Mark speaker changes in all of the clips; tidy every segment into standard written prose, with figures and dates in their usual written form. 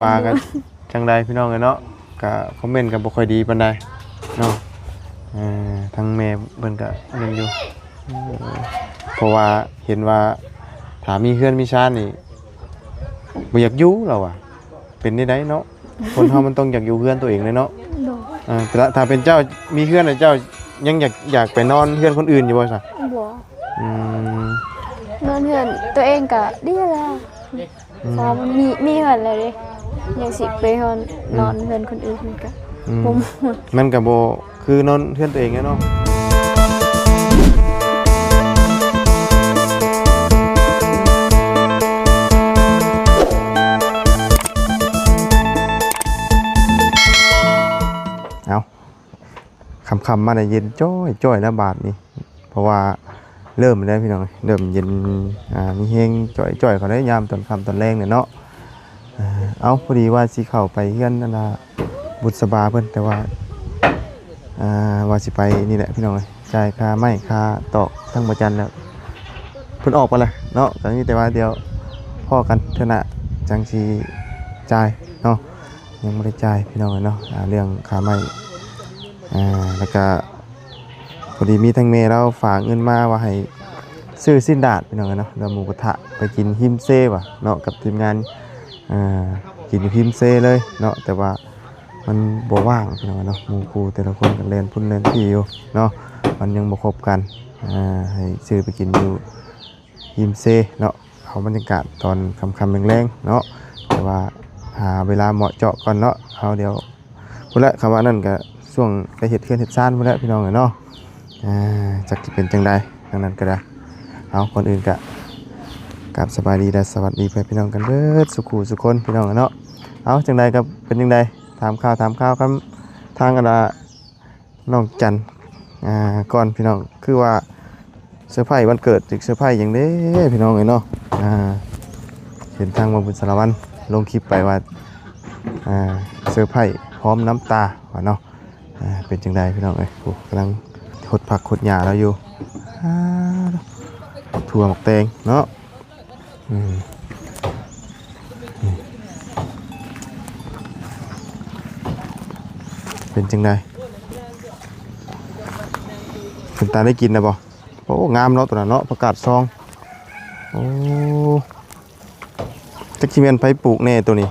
Speaker 1: ปลากันจังใดพี่น้องเนาะก็คอมเมนต์ก็บ่ค่อยดีปานใดเนาะทั้งแม่เพิ่นก็นั่นอยู่เพราะว่าเห็นว่าถ้ามีเฮือนมีชานนี่บ่อยากอยู่แล้วอ่ะเป็นได้เนาะคนเฮามันต้องอยากอยู่เฮือนตัวเองเลยเนาะแต่ถ้าเป็นเจ้ามีเฮือนน่ะเจ้ายังอยากไปนอนเฮือนคนอื่นอยู่บ่ซะ
Speaker 2: บ่นอนเฮือนตัวเองก็ดีแล้วพอมันมีเฮือนแล้วเด้ยังสิไปนอนเฮือนคนอื่นมันก็บ่
Speaker 1: มันก็บ่คือนอนเฮือนตัวเองเนาะคำมาได้เย็นจ้อยแล้วบาทนี่เพราะว่าเริ่มแล้วพี่น้องเริ่มเย็นมีเฮงจ้อยเขาได้ยามตอนค่ำตอนแรงเนี่ยเนาะเอาพอดีว่าสิเข้าไปเฮือนนั่นล่ะบุษบาเพิ่นแต่ว่าว่าสิไปนี่แหละพี่น้องจ่ายค่าไม้ค่าตอกทั้งประจันแล้วเพิ่นออกไปเลยเนาะตอนนี้แต่ว่าเดี๋ยวพ่อกันเท่าน่ะจังสิจ่ายเนาะยังไม่ได้จ่ายพี่น้องเนาะเรื่องค่าไม้แล้วก็พอดีมีทั้งเมย์เราฝากเงินมาว่าให้ซื้อสิ้นดาดพี่น้องเนาะแล้วหมูกระทะไปกินฮิมเซ่ว่ะเนาะกับทีมงานกินฮิมเซ่เลยเนาะแต่ว่ามันบ่ว่างพี่น้องเนาะหมู่ครูแต่ละคนกันเล่นพุ่นเล่นที่อยู่เนาะมันยังบ่ครบกันให้ซื้อไปกินอยู่ฮิมเซ่เนาะเอาบรรยากาศตอนค่ำๆแรงๆเนาะแต่ว่าหาเวลาเหมาะเจาะก่อนเนาะเอาเดี๋ยวพุ่นละคำว่านั่นก็ช่วงไปเห็ดเขื่อนเห็ดซ่านมาแล้วพี่น้องเนาะจักจะเป็นจังใดดังนั้นก็ได้เอาคนอื่นก็กราบสบายดีและสวัสดีพี่น้องกันเด้อสุขุสุคนพี่น้องเนาะเอาจังใดกับเป็นจังใดถามข่าวครับทางกันละน้องจันก่อนพี่น้องคือว่าเซอร์ไพรส์วันเกิดอีกเซอร์ไพรส์อย่างเด้พี่น้องเนาะเห็นทางมาบุญสารวัตรลงคลิปไปว่าเซอร์ไพรส์พร้อมน้ำตาว่าเนาะเป็นจังใดพี่น้องเอ้ยกำลังหดผักหดหญ้าแล้วอยู่ถั่วหมกแตงเนาะเป็นจังใดคุณตาได้กินนะบ่โอ้งามเนาะตัวนั้นเนาะประกาศซองโอ้จักชิเมนไผปลูกแน่ตัวนี้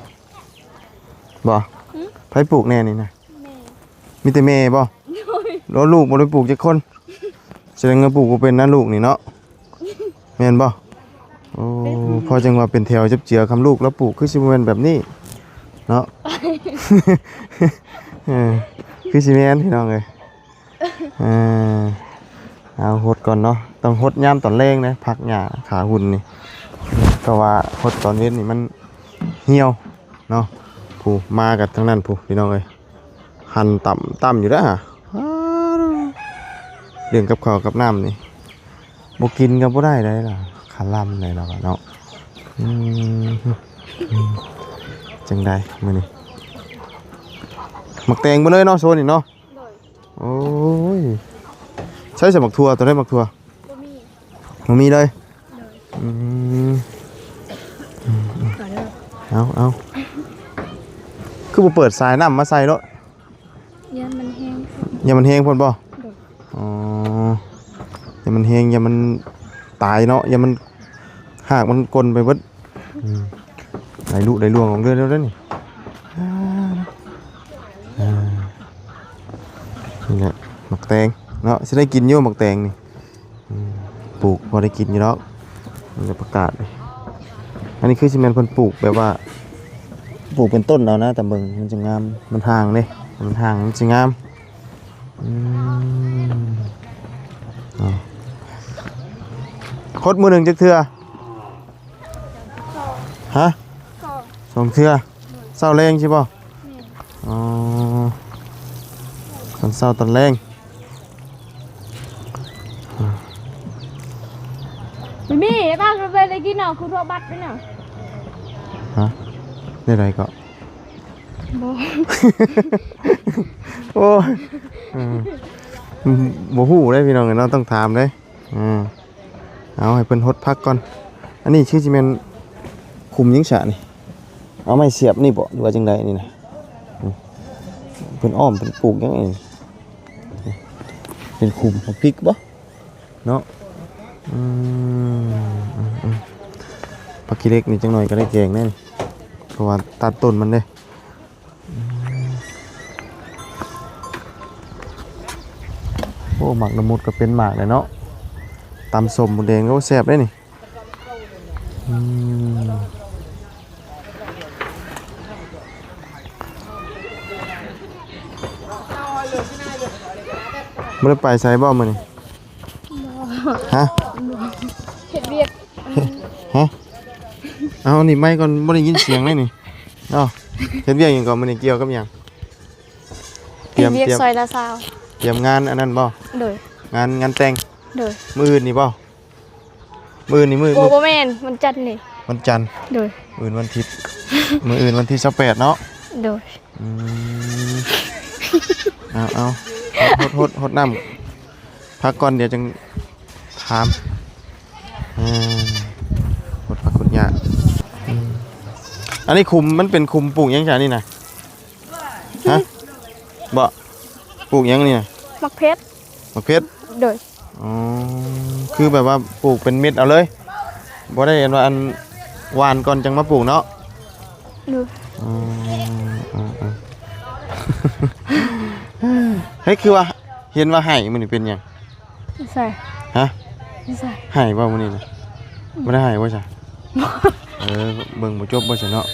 Speaker 1: บ่ไผปลูกแน่นี่นะมีแต่แม่บ่แล้วลูกบ่ได้ปลูกจักคนแสดงว่าปลูกบ่เป็นนะลูกนี่เนาะแม่นบ่โอ้พอจังว่าเป็นแถวจับเจือคำลูกแล้วปลูกคือสิบ่แม่นแบบนี้เนาะคือสิแม่นพี่น้องเอ้ยเอาหดก่อนเนาะต้องหดยามตอนแรงนะพักหญ้าขาหุ่นนี่ก็ว่าหดตอนเย็นนี่มันเหี่ยวเนาะผู้มากับทั้งนั้นผู้พี่น้องเอ้ยหั่นต่ำอยู่แล้วฮะเรื่องกับข้าวกับน้ำนี่บ่กินก็บ่ได้เลยล่ะขาล่ำเลยเราเนาะจังได้มื้อนี้หมักแตงบ่เลยเนาะโซนนี่เนาะโอ้ยใช้สมักทั่วตัวได้หมักทั่วบ่มีเลยเอาคือบ่เปิดสายน้ำมาใส่เนาะ
Speaker 2: ยันมันแห้ง
Speaker 1: อย่ามันแห้งพ่นบ่อ๋ออย่ามันแห้งอย่ามันตายเนาะอย่ามันหากมันกลนไปเบิดไหลลุไหลล่วงของเรื่อยๆนี่นี่แหละหมักแตงเนาะสิได้กินอยู่หมักแตงนี่ปลูกพอได้กินอยู่แล้วมันจะประกาศเลยอันนี้คือสิแม่นเพิ่นปลูกแบบว่าปลูกเป็นต้นแล้วนะแต่เบิ่งมันจะงามมันห่างเด้มันห่างมันจะงามคดมือหนึ่งจักเทื่อฮะสองเทื่อเศร้าแรงใช่ป่ะอ๋อตอนเศร้าตอนแรง
Speaker 2: มีบ้านเราไปเลยกินเนาะคือทั่วบัตรไปเนาะ
Speaker 1: ฮะได้ไรก็โอ้บ่ฮู้ได้พี่น้องเนาะต้องถามเด้เอาให้เพิ่นฮดพักก่อนอันนี้ชื่อสิแม่นคุมยิงฉะนี่ เอาไม้เสียบนี่บ่หรือว่าจังไดนี่นะเพิ่นอ้อมเพิ่นปลูกยังไงเป็นคุมของพริกบ่เนาะผักขี้เหล็กนี่จังหน่อยก็ได้แกงแน่นี่เพราะว่าตัดต้นมันเด้โอ้หมักละมุดก็เป็นหมากเลยเนาะตำส้มหมูแดงก็แซ่บได้นี่ไม่ได้ไปไซบ่มานี่ฮะ
Speaker 2: เฮ็ดเวียก
Speaker 1: ฮะเอานี่ไม่ก่อนไม่ได้ยินเสียงเลยนี่เนาะเห็นเวียกอย่างก่อนมันนี่เกี่ยวกับหยังเตรียม
Speaker 2: เวียกซอยละซาว
Speaker 1: เตรียมงานอันนั้นบ่
Speaker 2: โดย
Speaker 1: งานแต่ง
Speaker 2: โดย
Speaker 1: มื้ออื่นนี่บ่มื้ออื่นนี่มื้อ
Speaker 2: โอ้บ่แม่นมันจัดนี่
Speaker 1: วันจันทร์
Speaker 2: โดย
Speaker 1: มื้ออื่นวันอาทิตย์ มื้ออื่นวันที่28เนาะ
Speaker 2: โดย
Speaker 1: เอาหดน้ำพักก่อนเดี๋ยวจึงถามหดพักหดหญ้าอันนี้คุมมันเป็นคุมปลูกยังไงนี่นะฮะบ่ปลูกยังนี่นะ
Speaker 2: มักเพชร
Speaker 1: มะเพชร
Speaker 2: โดย
Speaker 1: อ๋อคือแบบว่าปลูกเป็นเม็ดเอาเลยบ่ได้เห็นว่าอันหวานก่อนจังมาปลูกเนาะ
Speaker 2: โดย
Speaker 1: เฮ้ยคือว่าเห็นว่าไห่มันนี่เป็นหยัง
Speaker 2: ใส่
Speaker 1: ฮะ
Speaker 2: ใส่
Speaker 1: ไห่บ่มันนี่นะบ่ได้ไห่บ่ใช่เบิ่งบ่จบบ่ใช่เนาะ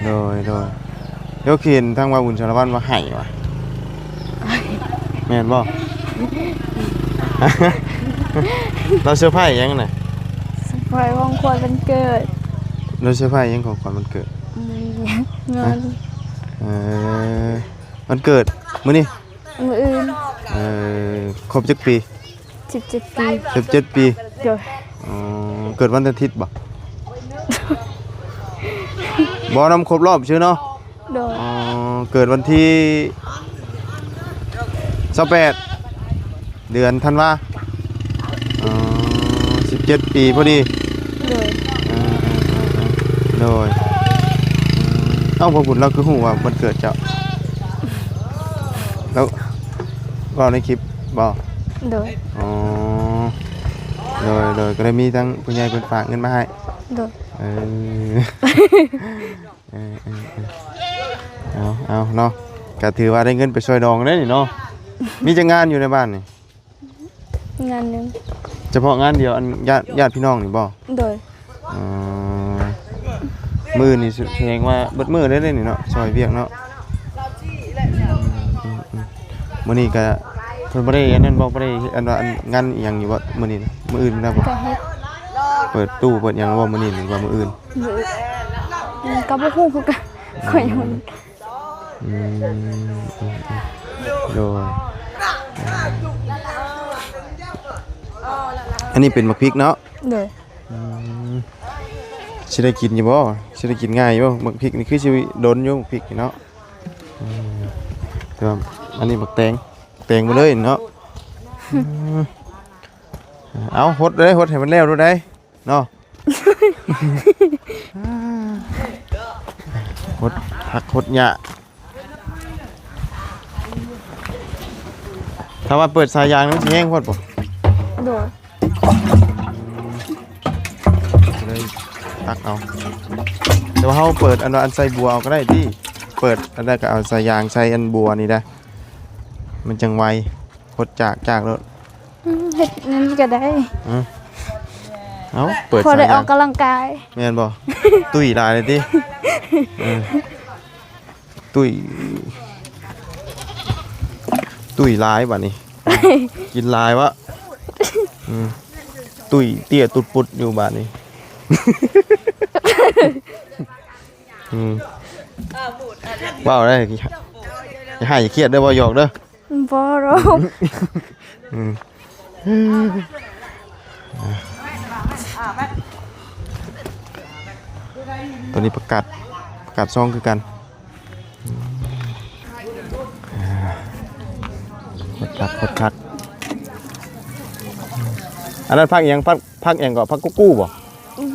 Speaker 1: โดยเดี๋ยวเขียนทางว่าอุ่นสารวัตรว่าไห่ว่ะแม่นบ่ เราเซอร์ไพรส์ยังน่ะ
Speaker 2: สปอยของควรวันเกิด
Speaker 1: เราเซอร์ไพรส์ยังของขวัญวันเกิด
Speaker 2: เงิน
Speaker 1: วันเกิดมื้อนี้
Speaker 2: มืออื่น
Speaker 1: ครบจักปี
Speaker 2: 17 ปี
Speaker 1: 17 ปี
Speaker 2: โดย
Speaker 1: เกิดวันอาทิตย์บ่บ่นำครบรอบชื่อเนาะ
Speaker 2: โดย
Speaker 1: เกิดวันที่28เดือนธันวา17 ปีพอดี
Speaker 2: โดย
Speaker 1: โดยเอ้าพอบุญเราคือฮู้ว่าวันเกิดเจ้าแล้วก็ในคลิปบ่
Speaker 2: โดย
Speaker 1: โดยก็ได้มีทั้งผู้ใหญ่เพิ่นฝากเงินมาให้
Speaker 2: โดย
Speaker 1: เอาเนาะก็ถือว่าได้เงินไปช่วยดองได้นี่เนาะมีจังงานอยู่ในบ้านนี่
Speaker 2: งานหนึง
Speaker 1: เฉพาะงานเดียวอันญาติพี่น้องนี่บ่
Speaker 2: โดย
Speaker 1: มื้อนี่แสดงว่าเบิดมื้อได้เลยนี่เนาะซอยเวียกเนาะมื้อนี้ก็เพิ่นบ่ได้อันนั้นบ่ได้อันว่าอันงานอีหยังอยู่บ่มื้อนี้นะมื้ออื่นนะบ่
Speaker 2: ก็เฮ็ด
Speaker 1: เปิดตู้เปิดหยังบ่มื้อนี้หรือว่ามื้ออื่น
Speaker 2: มือก็บ่ฮู้คือกันข่อยยัง
Speaker 1: โดยอันนี้เป็นมะพริกเนาะ
Speaker 2: โดย
Speaker 1: สิได้กินอยู่บ่สิได้กินง่ายอยู่บ่มะพริกนี่คือสิโดนอยู่มะพริกนี่เนาะแต่ว่าอันนี้บักแตงมาเลยเนาะเอาหดเลยหดให้มันแล้วดูได้เนาะหดผักหดหญ้าถ้าว่าเปิดสายยางมันสิแห้งโพดบ่
Speaker 2: โดย
Speaker 1: เลยตักเอาแต่ว่าเฮาเปิดอันใส่บัวเอาก็ได้ที่เปิดอันใดก็เอาสายยางใส่อันบัวนี่ได้มันจังไวหดจากแล้ว
Speaker 2: เฮ็ดนั่นก็ได้
Speaker 1: เอาเปิด
Speaker 2: พอ
Speaker 1: สาย
Speaker 2: ได้อ
Speaker 1: ยา
Speaker 2: อง กกำลังกาย
Speaker 1: แม่นบ่ ตุ้ยลายเลยติตุ้ยลายบัดนี้ กินลายวะตุ้ยเตี้ยตุดปุดอยู่บัดนี้ว้าวได้อย่าให้อย่าเครียดเด้อบ่หยอกเด้อ
Speaker 2: บ่หรอก
Speaker 1: ตัวนี้ประกาศซองคือกันกดคักอันนั้นพักยังพักยังก็พักกู้บ่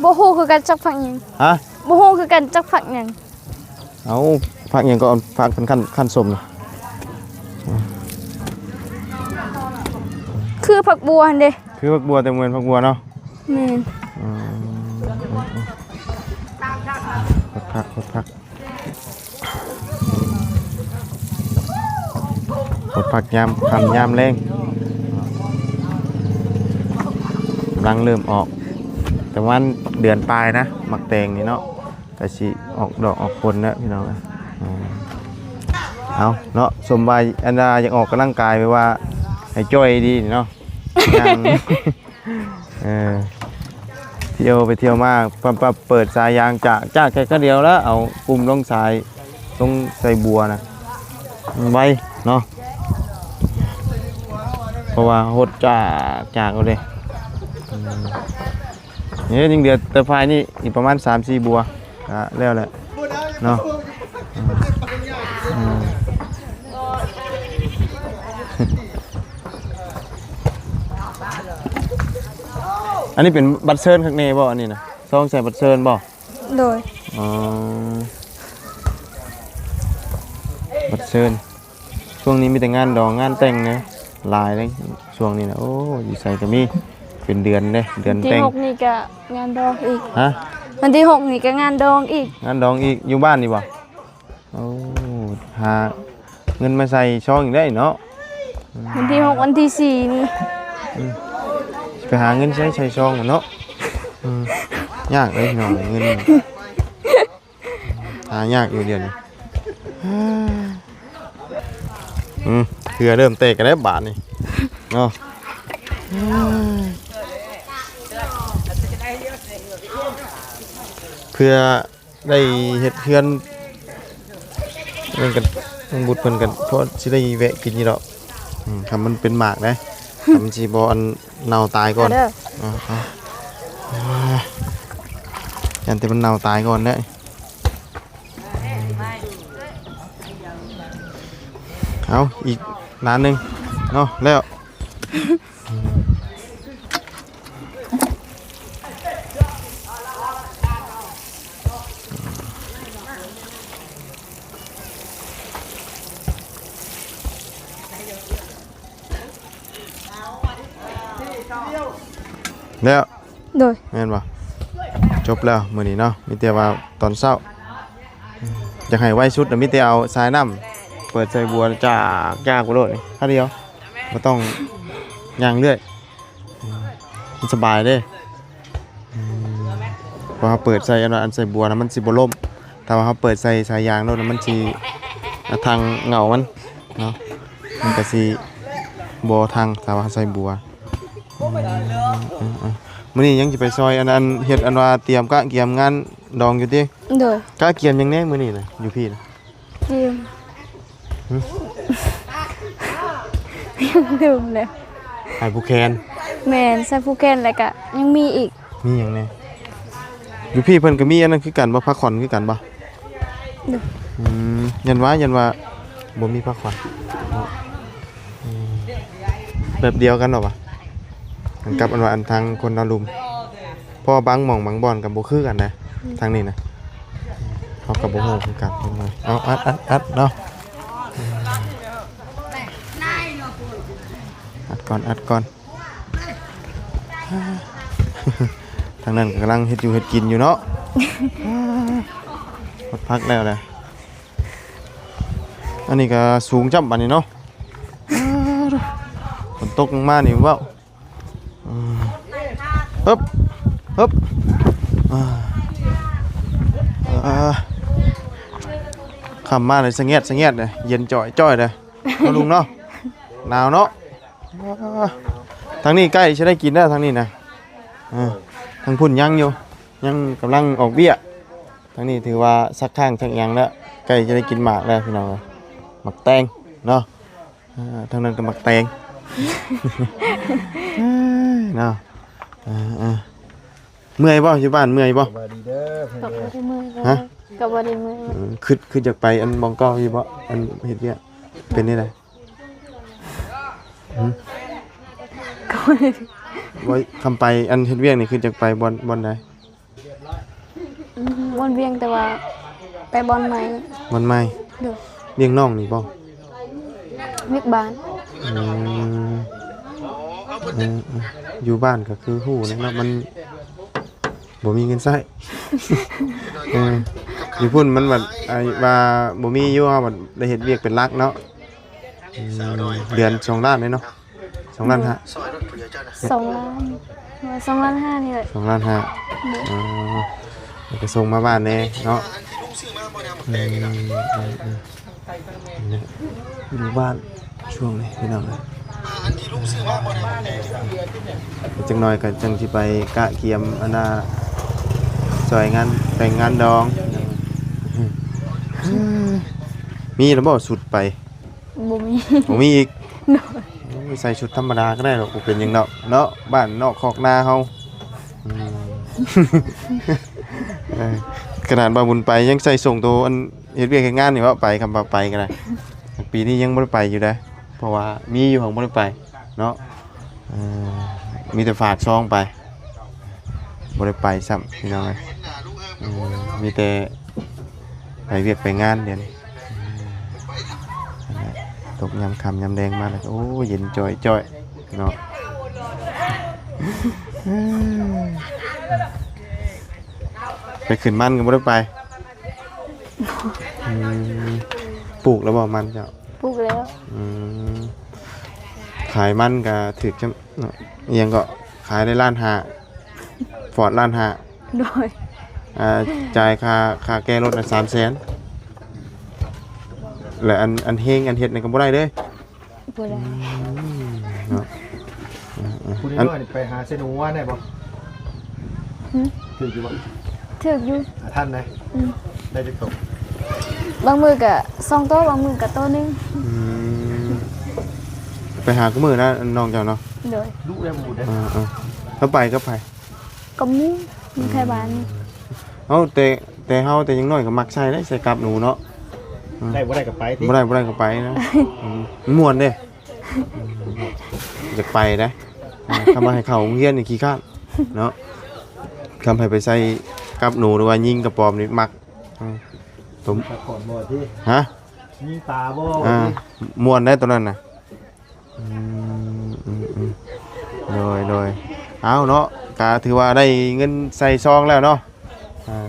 Speaker 2: บ บ่ฮู้คือกันจักผักหยัง
Speaker 1: ฮะ
Speaker 2: บ่ฮู้คือกันจักผักหยัง
Speaker 1: เอาผักหยังก็เอาผักเป็นขั้นสมนะ
Speaker 2: คือผักบัวหั่นเด้
Speaker 1: คือผักบัวแต่เหมือนผักบัวเนาะ
Speaker 2: แม่น
Speaker 1: ผักผักยามคำยามแรงกำลังเริ่มออกแต่ว่าเดือนปลายนะหมักแตงนี่เนาะแต่สิออกดอกออกผลนะพี่น้องเอาเนาะสมบัยอันดาอยากออกกำลังกายไปว่าให้จ้อยดีเนาะยังเที่ยวไปเที่ยวมากปั๊บเปิดสายยางจากแค่ก็เดียวแล้วเอาปุ่มลงสายลงใส่บัวนะไว้เนาะเพราะว่าหดจากเอาเลยนี่ยิงเดือดแต่ไฟนี่อีกประมาณ 3-4 บัวแล้วแหละเนาะอันนี้เป็นบัตรเชิญข้างในบ่อันนี้นะซองใส่บัตรเชิญบ่
Speaker 2: โดย
Speaker 1: อ๋อบัตรเชิญช่วงนี้มีแต่งานดองงานแต่งนะหลายเลยช่วงนี้นะโอ้ยใส่ก็มีเป็นเดือนเลยเดือน
Speaker 2: ที่
Speaker 1: แต่ง
Speaker 2: 6นี่ก็งานดองอีก
Speaker 1: ฮะ
Speaker 2: วันที่6นี่ก็งานดองอีก
Speaker 1: งานดองอีกอยู่บ้านนี่บ่โอ้หาเงินมาใส่ช่องอีกได้เนาะ
Speaker 2: วันที่6วันที่4นี่
Speaker 1: ไปหาเงินใช้ช่องเนาะยากเลยเนาะเงินหายากอยู่เดือนนี้เพื่อเริ่มเตะกันแล้วบาทนี่เนาะเพื่อได้เฮ็ดเพื่อนเรื่องกันต้องบุญเพิ่นกันเพราะสิได้แวะกินนี่ดอกทำมันเป็นหมากนะทำสิบ่อันเน่าตายก่อนยันแต่มันเน่าตายก่อนได้เอาอีกร้านหนึ่งเนาะแล้วแล้ว
Speaker 2: โดย
Speaker 1: แม่นบ่จบแล้วมื้อนี้เนาะมีแต่ว่าตอนเช้าอยากให้ไว้ชุดน่ะมีแต่เอาสายน้ำเปิดใส่บัวจากกูโลดนี่ค่าเดียวบ่ต้องย่างเรื่อยมันสบายเด้พอเฮาเปิดใส่อันใส่บัวนะมันสิบ่ล่มถ้าว่าเฮาเปิดใส่สายยางโลดมันสิทางเหงามันเนาะมันก็สิบ่ทางถ้าว่าใส่บัวมื้อนี้ยังสิไปซอยอันเฮ็ดอันว่าเตรียมกะเกียมงานดองอยู่ติ
Speaker 2: โดย
Speaker 1: กะเกียมยังแน่มื้อนี้น่ะอยู่พี่น่ะ
Speaker 2: เตรียมยังลืมแล้ว
Speaker 1: ให้ผู้แคน
Speaker 2: แม่นใส่ผู้แคนแล้วก็ยังมีอีก
Speaker 1: มีหยังแน่อยู่พี่เพิ่นก็มีอันนั้นคือกันบ่พักผ่อนคือกันบ่ยันว่าบ่มีพักผ่อนแบบเดียวกันเหรอวะมันกับอันว่าอันทางคนดาวลุมเพราะว่าบางหม่องบางบ่อนกับบ่คือกันนะทางนี้นะเขากับบ่ฮู้คือกันเอาอัดเนาะอัดก่อนทางนั้นกำลังเฮ็ดอยู่เฮ็ดกินอยู่เนาะพักแล้วแหละอันนี้ก็สูงจับบัดนี้เนาะฝนตกลงมานี่ว้าวฮึบคำมาเลยสะเงียดเลยเย็นจ่อยเลยมาลุงเนาะหนาวเนาะทางนี้ใกล้จะได้กินได้ทางนี้นะทางพุ่นยังอยู่ยังกำลังออกเบี้ยทางนี้ถือว่าสักข้างสักยังแล้วใกล้จะได้กินหมากแล้วพี่น้องหมักแตงเนาะทางนั้นก็หมักแตงเนาะเมื่อยบ่อยู่บ้านเมื่อยบ่
Speaker 2: กับบ่ได้มือฮะกับบ่ได้มือ
Speaker 1: คือจากไปอันมองเก้าอยู่บ่อันเฮ็ดเบี้ยเป็นนี่ได
Speaker 2: กับบ่ได้
Speaker 1: บ่คำไปอันเฮ็ดเวียกนี่คือจากไปบ่อนใด
Speaker 2: วนเวียงแต่ว่าไปบอลใหม่
Speaker 1: มันไม่
Speaker 2: โดย
Speaker 1: เลี้ยงน้องนี่บ่
Speaker 2: วิกบ้าน
Speaker 1: อืมอยู่บ้านก็คือฮู้นะเนาะมันบ่มีเงินใช้ อยู่พุ่นมันแบบว่าบ่มีอยู่เฮาบัดได้เฮ็ดเวียกเป็นหลักเนาะเดือน2ล้านเลยเนาะ2ล้านฮะ
Speaker 2: 2,500,000นี่แหละ
Speaker 1: 2ล้านฮะไปส่งมาบ้านแน่เนาะอยู่บ้านช่วงนี้พี่น้องจังหน่อยก็จังสิไปกะเกียมอันน่ะซอยงานแต่งงานดองมีแล้วบ่สุดไป
Speaker 2: บ่มี
Speaker 1: ผมมีอีกใส่ชุดธรรมดาก็ได้หรอกบ่เป็นหยังดอกเนาะบ้านนอกคอกนาเฮาขนาดบ่าบุญไปยังใส่ส่งตัวอันเฮ็ดเวียกเฮ็ดงานนี่ว่าไปคำว่าไปก็ได้ปีนี้ยังบ่ได้ไปอยู่เด้อเพราะว่ามีอยู่ของบ่ได้ไปเนาะมีแต่ฝากซองไปบ่ได้ไปซ้ำพี่น้องเอ้ยมีแต่ไปเวียกไปงานเดี๋ยวนี้ตกยำคำยำแดงมาแล้วโอ้เย็นจ่อยเนาะไปขึ้นมันก็ไม่ได้ไปปลูกแล้วบอกมันเจ้า
Speaker 2: ปลูกแล้ว
Speaker 1: ขายมันก็ถือจะยังก็ขายได้ล้านห้าฟอร์ดล้านห้า
Speaker 2: โดย
Speaker 1: จ่ายค่าแก้รถ300,000แล้วอันเฮงอันเฮ็ดนี่ก็บ่ได้เด้อ
Speaker 2: บ่ได้
Speaker 1: เนาะ
Speaker 3: คุณนี่ว่าไปหาเซนูว่าได้บ่ถืออยู่บ่
Speaker 2: ถึกอยู่
Speaker 3: ท่านนะได้จะตก
Speaker 2: บางมือก็2โต๊ะบางมือก็โต๊ะนึง
Speaker 1: ไปหากูมือนะน้องเจ้าเนาะ
Speaker 2: โดย
Speaker 3: ลูกได้บุญได้
Speaker 1: แล้วไปก็ไป
Speaker 2: ก็มีใครบ้านนี่
Speaker 1: เอ้าแต่เฮาแต่ยังน้อยก็มักใส่ได้ใส่กับหนูเนาะ
Speaker 3: ได้บ่ได้กับไปติ
Speaker 1: บ่ได้ก็ไปนะมันม่วนเด้อยากไปนะคำว่าให้เข้าโรงเรียนนี่ขี้คร้านเนาะคำให้ไปใส่กับหนูหรือว่ายิงกระปอมนี่มักผม
Speaker 3: ตะก่อนบ่ที่
Speaker 1: ฮะ
Speaker 3: ยิงตาบ่
Speaker 1: ม่วนได้ตัวนั้นน่ะโดยเอาเนาะก็ถือว่าได้เงินใส่ซองแล้วเนาะ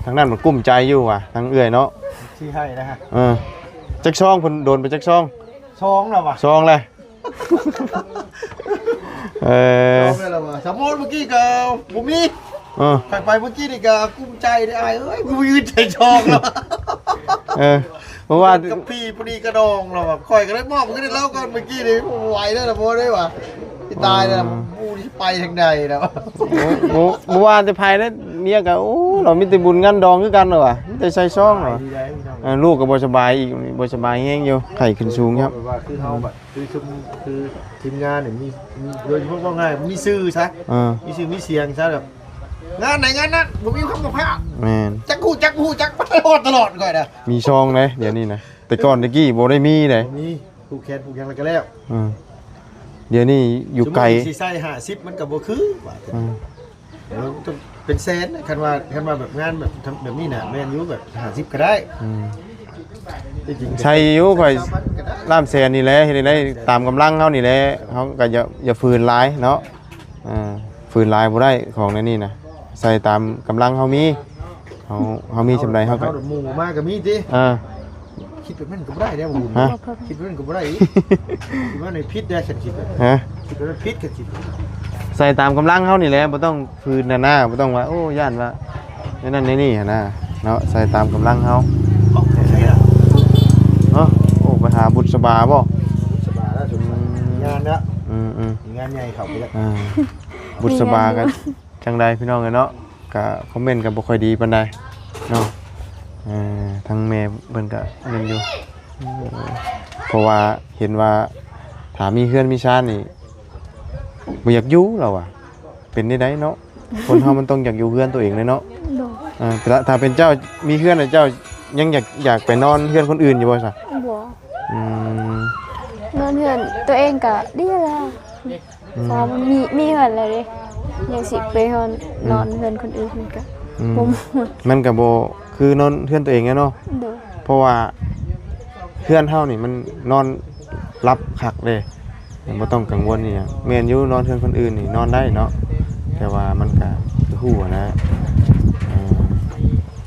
Speaker 1: ทางนั้นมันกุ้มใจอยู่ว่ะทางเอื้อยเนาะ
Speaker 3: ที่ให้นะฮะ
Speaker 1: จักซองเพิ่นโดนไปจักซอง
Speaker 3: ช่องแล้วว่ะ
Speaker 1: ซองเลย
Speaker 3: ช่องแล้วว่ะสมมุติเมื่อกี้ก็บ่มีไปเมื่อกี้นี่ก็กุ้มใจได้อ้ายเอ้ยกูยืนใจช่องแล้ว
Speaker 1: เพราะว่า
Speaker 3: กับพี่พอดีกระดองแล้วแบบข่อยก็ได้มอบก็ได้เล่ากันเมื่อกี้นี่ไหวแล้วล่ะบ่ได้ว่ะที่ตายแล้วกูที่ไปทางใดแล้ว
Speaker 1: เมื่อวานจะพายได้เมียก็โอ้เรามีแต่บุญงานดองคือกันเหรอวะมีแต่ใส่ซองเหรอลูกก็บ่สบายอีกบ่สบายแห้งอยู่ไข้ขึ้นสูงครับ
Speaker 3: ว่าคือเฮาแบบคือทีมงานเนี่ยมีโดยเฉพาะว่าง่ายมีชื่อซะมีชื่อมีเสียงซะแบบงานไหนงานนั้นบ่มีคำบอกพระ
Speaker 1: แม่น
Speaker 3: จักจักตลอดก่อนนะ
Speaker 1: มีซองเลยเดี๋ยวนี้นะแต่ก่อนตะกี้บ่ได้มีเลย
Speaker 3: มีผูกแขนผูกยังอะไรก็แล้ว
Speaker 1: เดี๋ยวนี้อยู่ไกล
Speaker 3: สิใส่50มันก็บ่คือว่าต้องเป็นแสนคันว่าแบบงานแบบแบบนี้น่ะแม่นอยู่แบบ50ก็ได้
Speaker 1: ใช่อยู่ข่อยล่ามแสนนี่แหละเฮ็ดได้ตามกำลังเฮานี่แหละเฮาก็อย่าฝืนหลายเนาะฝืนหลายบ่ได้ของในนี่นะใส่ตามกำลังเฮามีเฮามีจำาใดเฮาก็
Speaker 3: หมู่มาก็มีติคิดแบบนั้นก็บ่ได้เด้อบุญคิดแบบนั้นก็บ่ได้อีกคิดว่าในพิษได้ฉันคิดแบบคิดว่าพิษก็คิด
Speaker 1: ใส่ตามกำลังเฮานี่แหละบ่ต้องฝืนหน้าบ่ต้องว่าโอ้ย่านว่านั่นนี่หั่นน่ะเนาะใส่ตามกำลังเฮา
Speaker 3: ใช่ล่ะ
Speaker 1: โอ้ไปหาบุตรสบาบ่
Speaker 3: สบายแล้วจนงานเนาะ
Speaker 1: ง
Speaker 3: านใหญ่เข้าไปแล้ว
Speaker 1: บุตรสบากันจังใดพี่น้องเนาะก็คอมเมนต์ก็บ่ค่อยดีปานใดเนาะทั้งแม่เพิ่นก็นั่นอยู่เพราะว่าเห็นว่าถ้ามีเฮือนมีชานนี่บ่อยากอยู่แล้วอ่ะเป็นได้เนาะคนเฮามันต้องอยากอยู่เฮือนตัวเองเลยเนาะแต่ถ้าเป็นเจ้ามีเฮือนน่ะเจ้ายังอยากไปนอนเฮือนคนอื่นอยู่บ่ซะ
Speaker 2: บ่นอนเฮือนตัวเองก็ดีแล้วพอมันมีเฮือนแล้วเด้ยังสิไปนอนเฮือนคนอื่นมันก็บ่
Speaker 1: มันก็ คือนอนเพื่อนตัวเองไงเนาะ
Speaker 2: โดย
Speaker 1: เพราะว่าเพื่อนเฮานี่มันนอนรับคักเลยบ่ต้องกังวลนี่หยังแม่นอยู่นอนเพื่อนคนอื่นนี่นอนได้เนาะแต่ว่ามันก็คือฮู้อะนะ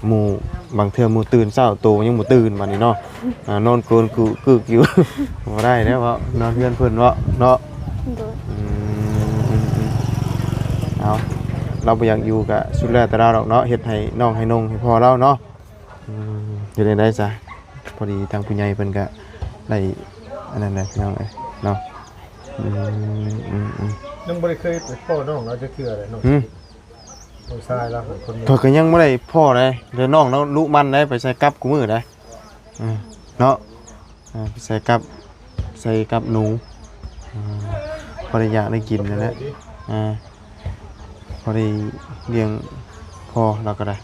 Speaker 1: หมู่บางเทื่อหมู่ตื่นเช้าโตยังบ่ตื่นบัดนี้เนาะนอนโกนกูกึกอยู่ บ่ได้แล้วเพราะนอนเพื่อนเพิ่นเนาะ
Speaker 2: โดย
Speaker 1: เอาเราบ่อยากอยู่ก็สุดแล้วแต่เราดอกเนาะเฮ็ดให้น้องให้นงให้พ่อเราเนาะอยู่ได้จ้ะพอดีทางผู้ใหญ่เพิ่นก็ได้อันนั้นแหละพี่น้องเอ้ยเนาะ
Speaker 3: ยังบ่ได้เคยไปพ่อน้องเราจะคืออะไรน้องน้องชายเราคนนี้
Speaker 1: เพิ่นก็ยังบ่ได้พ่อเลยเดี๋ยวน้องเราลุมันได้ไปใส่กับกูมือได้เนาะไปใส่กับหนูพอได้อยากได้กินนั่นแหละพอได้เลี้ยงพ่อเราก็ได้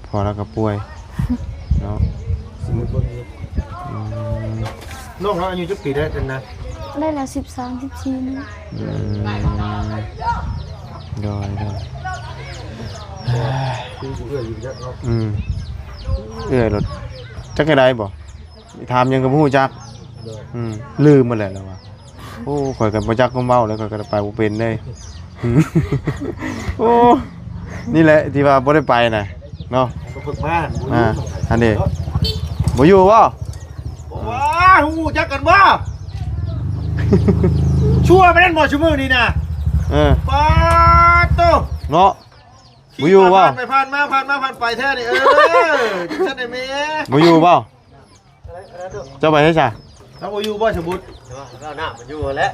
Speaker 1: พ่อเราก็ป่วยเนาะ
Speaker 3: น้องเราอายุจักปีได้กันนะ
Speaker 2: ได้แล้ว13 14นี่
Speaker 1: โดย
Speaker 3: คือเอื้ออยู่จักเนาะ
Speaker 1: รถจักรได้บ่ถามยังกับผู้จักลืมมาแล้วล่ะว่าโอ้ข่อยกับบ่จักก็เมาแล้วข่อยก็ไปบ่เป็นได้โอ้นี่แหละที่ว่าบ่ได้ไปน่ะเนาะ
Speaker 3: ก็ฝึกมา
Speaker 1: อันนี้บ่อยู่บ่
Speaker 3: ว้าฮู้จักกันบ่ชั่วไปนั่นบ่ชั่วมือนี่นะป้าโต
Speaker 1: เนาะบ่อยู่บ่
Speaker 3: ผ่านมาไปแท้นี่ฉันได้แม่
Speaker 1: บ่อยู่บ่เจ้าไปให้จ้ะ
Speaker 3: ถ้าบ่อยู่บ่สมมุติเราหน้ามันอยู่แล้ว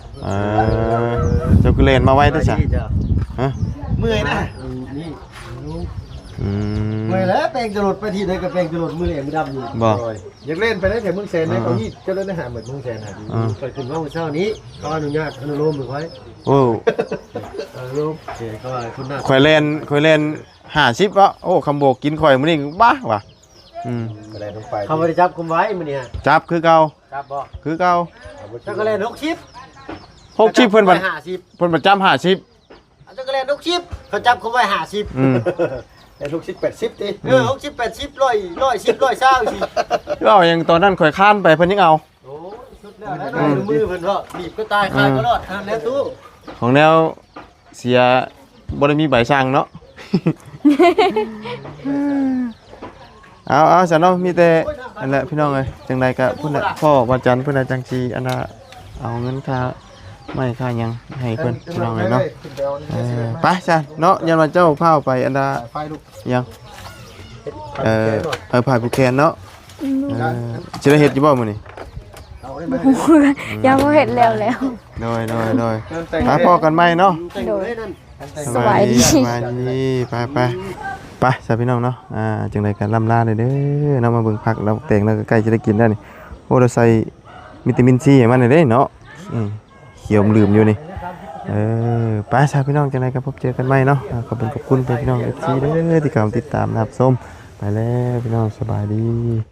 Speaker 1: เจ้าคือเล่นมาไว้เด้อจ้ะฮะ
Speaker 3: เมื่อยนะนี่เมื่อยแล้วแปลงจรดไปที่ไหนก็แปลงจรดมือเองมือดำอยู่อยากเล่นไปได้แต่มึงแสนในเขายี่จะเล่นได้หาเหมือนมึงแสนหาดีไปขึ้นว่าเช้านี้เขาอนุญาตอนุโลมหรือไว้
Speaker 1: โอ้
Speaker 3: อนุโลมเขาว่าคุณน่า
Speaker 1: ข่อยเล่น50วะโอ้คำโบกกินข่อยมื้อนี้บ้าว่ะ
Speaker 3: อะไรต้องไปเขาไม่ได้จับกุมไว้มื้อนี้
Speaker 1: จับคือเก่า
Speaker 3: จับบ่
Speaker 1: คือเก่า
Speaker 3: จักรแลน
Speaker 1: 60เพิ่นบ่จำ50
Speaker 3: จักรแลน60เขาจับกุมไว้50แต่60 80ติ60 80 100 110 120สิ
Speaker 1: ก็ยังตอนนั้นข่อยค้านไปเพิ่นยังเอา
Speaker 3: โอ้สุดแล้วได้มือเพิ่นก็บีบก็ตายคายก็รอดทันแล้วตู้
Speaker 1: ของแนวเสียบ่ได้มีใบสั่งเนาะ เอาซะเนาะมีแต่อันแหละพี่น้องเอ้ยจังไดก็พุ่นน่ะพ่อวันจันทร์เพิ่นน่ะจังสิอันน่ะเอาเงินค่าไม่ค่าหยังให้เพิ่นพี่น้องเอ้ยเนาะไปจ้ะเนาะยันว่าเจ้าพาไปอันน่ะ
Speaker 3: ไฟลูก
Speaker 1: ยังผ่านผู้แคนเนาะจะได้เห็ดอยู่บ่มื้อนี้
Speaker 2: ยังบ่เฮ็ดแล้ว
Speaker 1: น้อยหาพ่อกันไหมเนาะ
Speaker 2: โดยสบายดี
Speaker 1: ไปสาพี่น้องเนาะจังไดกันล่ำลาเด้อเนาะมาเบิ่งผักแล้วแตงแล้วก็ใกล้จะได้กินแล้วนี่โอ้เราใส่วิตามินซีให้มันได้เนาะเขียวลืมอยู่นี่ไปสาพี่น้องจังไดก็พบเจอกันใหม่เนาะขอบคุณพี่น้อง FC เด้อที่กำลังติดตามรับชมไปแล้วพี่น้องสบายดี